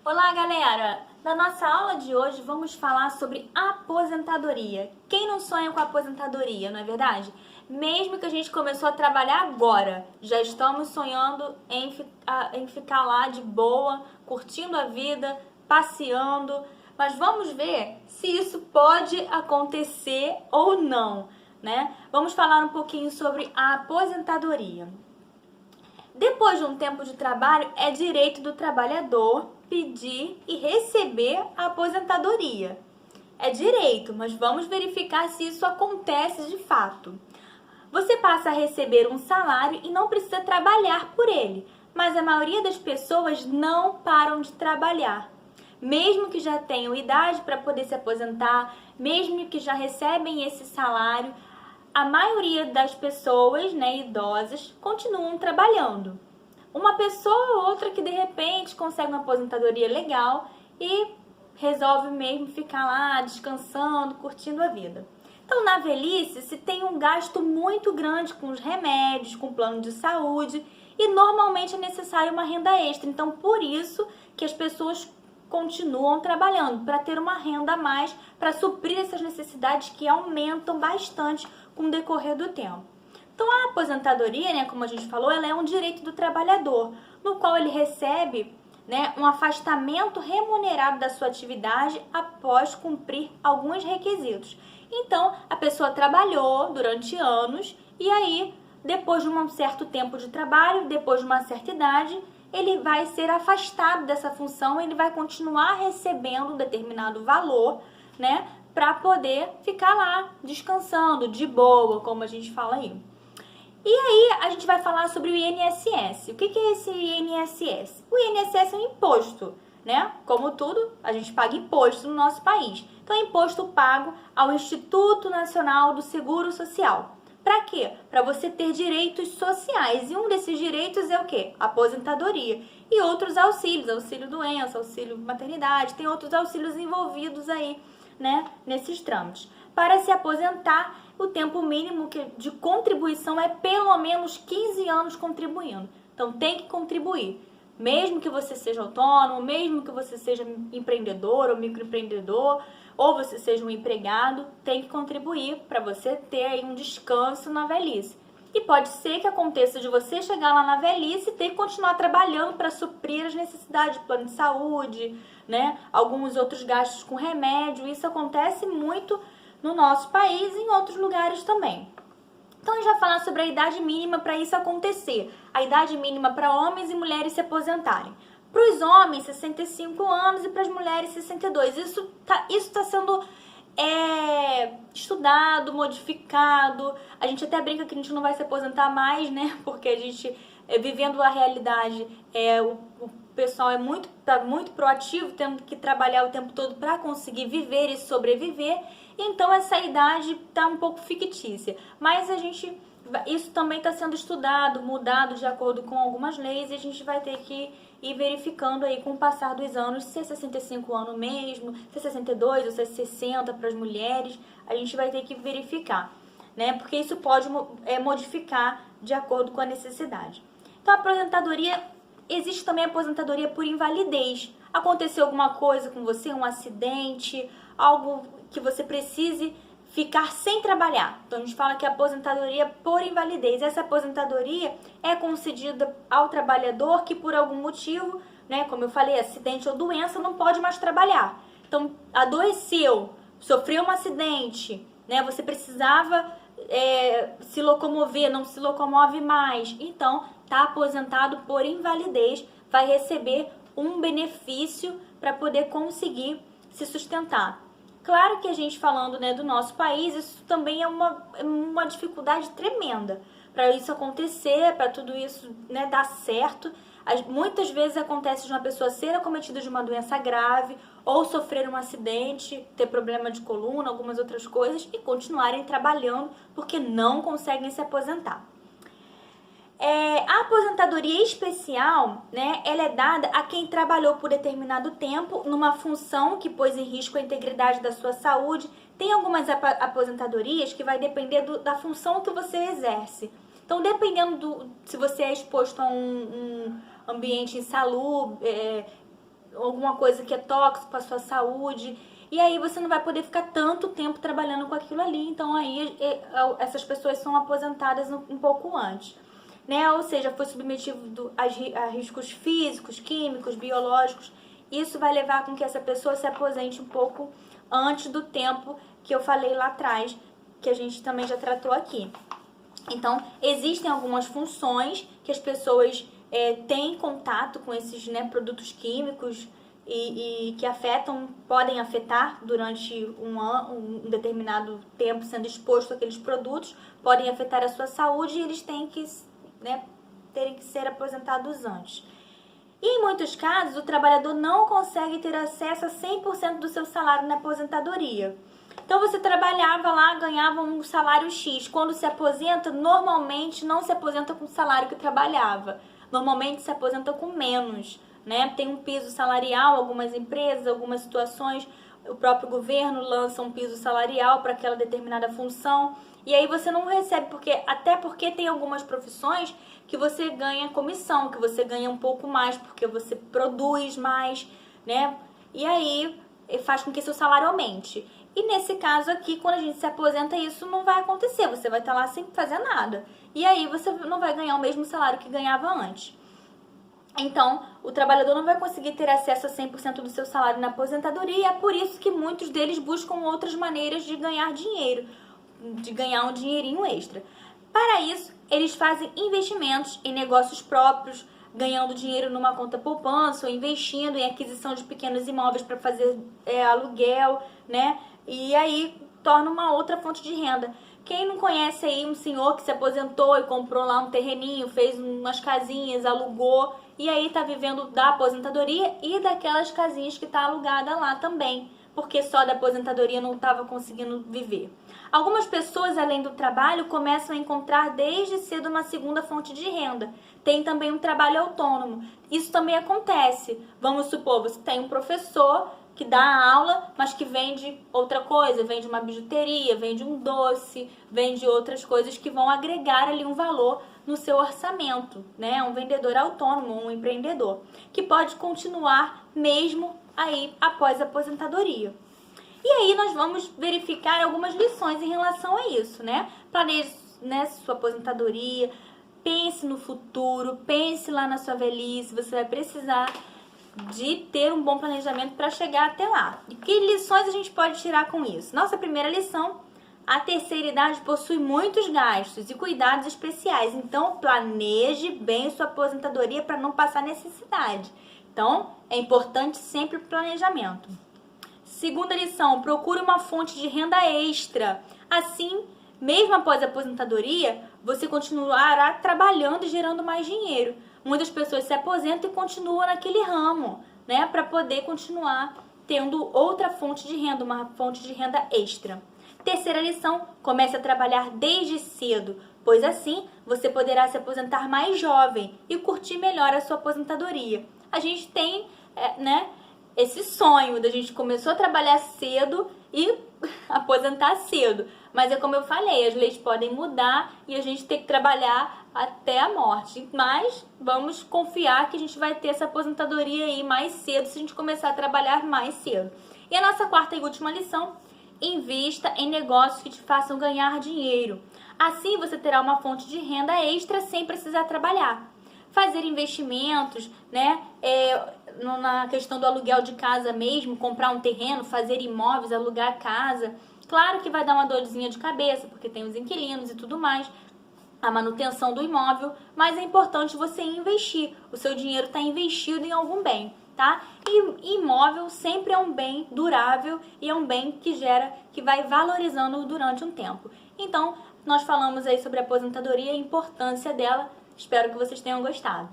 Olá, galera! Na nossa aula de hoje vamos falar sobre aposentadoria. Quem não sonha com aposentadoria, não é verdade? Mesmo que a gente começou a trabalhar agora, já estamos sonhando em ficar lá de boa, curtindo a vida, passeando. Mas vamos ver se isso pode acontecer ou não, né? Vamos falar um pouquinho sobre a aposentadoria. Depois de um tempo de trabalho, é direito do trabalhador pedir e receber a aposentadoria. É direito, mas vamos verificar se isso acontece de fato. Você passa a receber um salário e não precisa trabalhar por ele, mas a maioria das pessoas não param de trabalhar. Mesmo que já tenham idade para poder se aposentar, mesmo que já recebem esse salário, a maioria das pessoas, idosas, continuam trabalhando. Uma pessoa ou outra que de repente consegue uma aposentadoria legal e resolve mesmo ficar lá descansando, curtindo a vida. Então, na velhice, se tem um gasto muito grande com os remédios, com o plano de saúde e normalmente é necessário uma renda extra. Então, por isso que as pessoas continuam trabalhando, para ter uma renda a mais, para suprir essas necessidades que aumentam bastante com o decorrer do tempo. Então, a aposentadoria, como a gente falou, ela é um direito do trabalhador, no qual ele recebe um afastamento remunerado da sua atividade após cumprir alguns requisitos. Então, a pessoa trabalhou durante anos e aí, depois de um certo tempo de trabalho, depois de uma certa idade, ele vai ser afastado dessa função, ele vai continuar recebendo um determinado valor, para poder ficar lá descansando, de boa, como a gente fala aí. E aí a gente vai falar sobre o INSS. O que é esse INSS? O INSS é um imposto, Como tudo, a gente paga imposto no nosso país. Então é imposto pago ao Instituto Nacional do Seguro Social. Para quê? Para você ter direitos sociais. E um desses direitos é o quê? Aposentadoria. E outros auxílios, auxílio doença, auxílio maternidade, tem outros auxílios envolvidos aí, nesses trâmites. Para se aposentar, o tempo mínimo de contribuição é pelo menos 15 anos contribuindo. Então tem que contribuir. Mesmo que você seja autônomo, mesmo que você seja empreendedor ou microempreendedor, ou você seja um empregado, tem que contribuir para você ter aí um descanso na velhice. E pode ser que aconteça de você chegar lá na velhice e ter que continuar trabalhando para suprir as necessidades de plano de saúde, alguns outros gastos com remédio. Isso acontece muito no nosso país e em outros lugares também. Então, a gente vai falar sobre a idade mínima para isso acontecer. A idade mínima para homens e mulheres se aposentarem. Para os homens, 65 anos e para as mulheres, 62. Isso tá sendo estudado, modificado. A gente até brinca que a gente não vai se aposentar mais, Porque a gente, vivendo a realidade, o pessoal tá muito proativo, tendo que trabalhar o tempo todo para conseguir viver e sobreviver. Então, essa idade está um pouco fictícia. Mas isso também está sendo estudado, mudado de acordo com algumas leis, e a gente vai ter que ir verificando aí com o passar dos anos se é 65 anos mesmo, se é 62 ou se é 60 para as mulheres. A gente vai ter que verificar, Porque isso pode modificar de acordo com a necessidade. Então, a aposentadoria, existe também a aposentadoria por invalidez. Aconteceu alguma coisa com você, um acidente, algo que você precise ficar sem trabalhar. Então, a gente fala que a aposentadoria por invalidez. Essa aposentadoria é concedida ao trabalhador que, por algum motivo, como eu falei, acidente ou doença, não pode mais trabalhar. Então, adoeceu, sofreu um acidente, você precisava se locomover, não se locomove mais. Então, está aposentado por invalidez, vai receber um benefício para poder conseguir se sustentar. Claro que a gente falando do nosso país, isso também é uma dificuldade tremenda. Para isso acontecer, para tudo isso dar certo, muitas vezes acontece de uma pessoa ser acometida de uma doença grave ou sofrer um acidente, ter problema de coluna, algumas outras coisas e continuarem trabalhando porque não conseguem se aposentar. A aposentadoria especial, ela é dada a quem trabalhou por determinado tempo numa função que pôs em risco a integridade da sua saúde. Tem algumas aposentadorias que vai depender da função que você exerce. Então, dependendo se você é exposto a um ambiente insalubre, alguma coisa que é tóxico para sua saúde. E aí você não vai poder ficar tanto tempo trabalhando com aquilo ali. Então aí essas pessoas são aposentadas um pouco antes, né? Ou seja, foi submetido a riscos físicos, químicos, biológicos. Isso vai levar com que essa pessoa se aposente um pouco antes do tempo que eu falei lá atrás, que a gente também já tratou aqui. Então, existem algumas funções que as pessoas têm contato com esses, né, produtos químicos e que podem afetar durante um determinado tempo sendo exposto àqueles produtos, podem afetar a sua saúde e eles têm que, né, terem que ser aposentados antes. E em muitos casos, o trabalhador não consegue ter acesso a 100% do seu salário na aposentadoria. Então você trabalhava lá, ganhava um salário X. Quando se aposenta, normalmente não se aposenta com o salário que trabalhava. Normalmente se aposenta com menos, né? Tem um piso salarial, algumas empresas, algumas situações, o próprio governo lança um piso salarial para aquela determinada função. E aí você não recebe, até porque tem algumas profissões que você ganha comissão, que você ganha um pouco mais, porque você produz mais, né? E aí faz com que seu salário aumente. E nesse caso aqui, quando a gente se aposenta, isso não vai acontecer. Você vai estar lá sem fazer nada. E aí você não vai ganhar o mesmo salário que ganhava antes. Então, o trabalhador não vai conseguir ter acesso a 100% do seu salário na aposentadoria. E é por isso que muitos deles buscam outras maneiras de ganhar dinheiro, de ganhar um dinheirinho extra. Para isso, eles fazem investimentos em negócios próprios, ganhando dinheiro numa conta poupança ou investindo em aquisição de pequenos imóveis para fazer aluguel, né? E aí torna uma outra fonte de renda. Quem não conhece aí um senhor que se aposentou e comprou lá um terreninho, fez umas casinhas, alugou e aí tá vivendo da aposentadoria e daquelas casinhas que tá alugada lá também, porque só da aposentadoria não estava conseguindo viver. Algumas pessoas, além do trabalho, começam a encontrar desde cedo uma segunda fonte de renda. Tem também um trabalho autônomo. Isso também acontece. Vamos supor, você tem um professor que dá aula, mas que vende outra coisa, vende uma bijuteria, vende um doce, vende outras coisas que vão agregar ali um valor no seu orçamento, né? Um vendedor autônomo, um empreendedor, que pode continuar mesmo aí após a aposentadoria. E aí nós vamos verificar algumas lições em relação a isso, né? Planeje, né, sua aposentadoria, pense no futuro, pense lá na sua velhice, você vai precisar de ter um bom planejamento para chegar até lá. E que lições a gente pode tirar com isso? Nossa primeira lição: a terceira idade possui muitos gastos e cuidados especiais, então planeje bem sua aposentadoria para não passar necessidade. Então, é importante sempre o planejamento. Segunda lição: procure uma fonte de renda extra. Assim, mesmo após a aposentadoria, você continuará trabalhando e gerando mais dinheiro. Muitas pessoas se aposentam e continuam naquele ramo, né, para poder continuar tendo outra fonte de renda, uma fonte de renda extra. Terceira lição: comece a trabalhar desde cedo, pois assim você poderá se aposentar mais jovem e curtir melhor a sua aposentadoria. A gente tem, né, esse sonho da gente começou a trabalhar cedo e aposentar cedo. Mas é como eu falei, as leis podem mudar e a gente tem que trabalhar até a morte. Mas vamos confiar que a gente vai ter essa aposentadoria aí mais cedo se a gente começar a trabalhar mais cedo. E a nossa quarta e última lição: invista em negócios que te façam ganhar dinheiro. Assim você terá uma fonte de renda extra sem precisar trabalhar. Fazer investimentos, né? Na questão do aluguel de casa mesmo, comprar um terreno, fazer imóveis, alugar casa. Claro que vai dar uma dorzinha de cabeça, porque tem os inquilinos e tudo mais, a manutenção do imóvel, mas é importante você investir. O seu dinheiro está investido em algum bem, tá? E imóvel sempre é um bem durável e é um bem que vai valorizando durante um tempo. Então, nós falamos aí sobre a aposentadoria e a importância dela. Espero que vocês tenham gostado.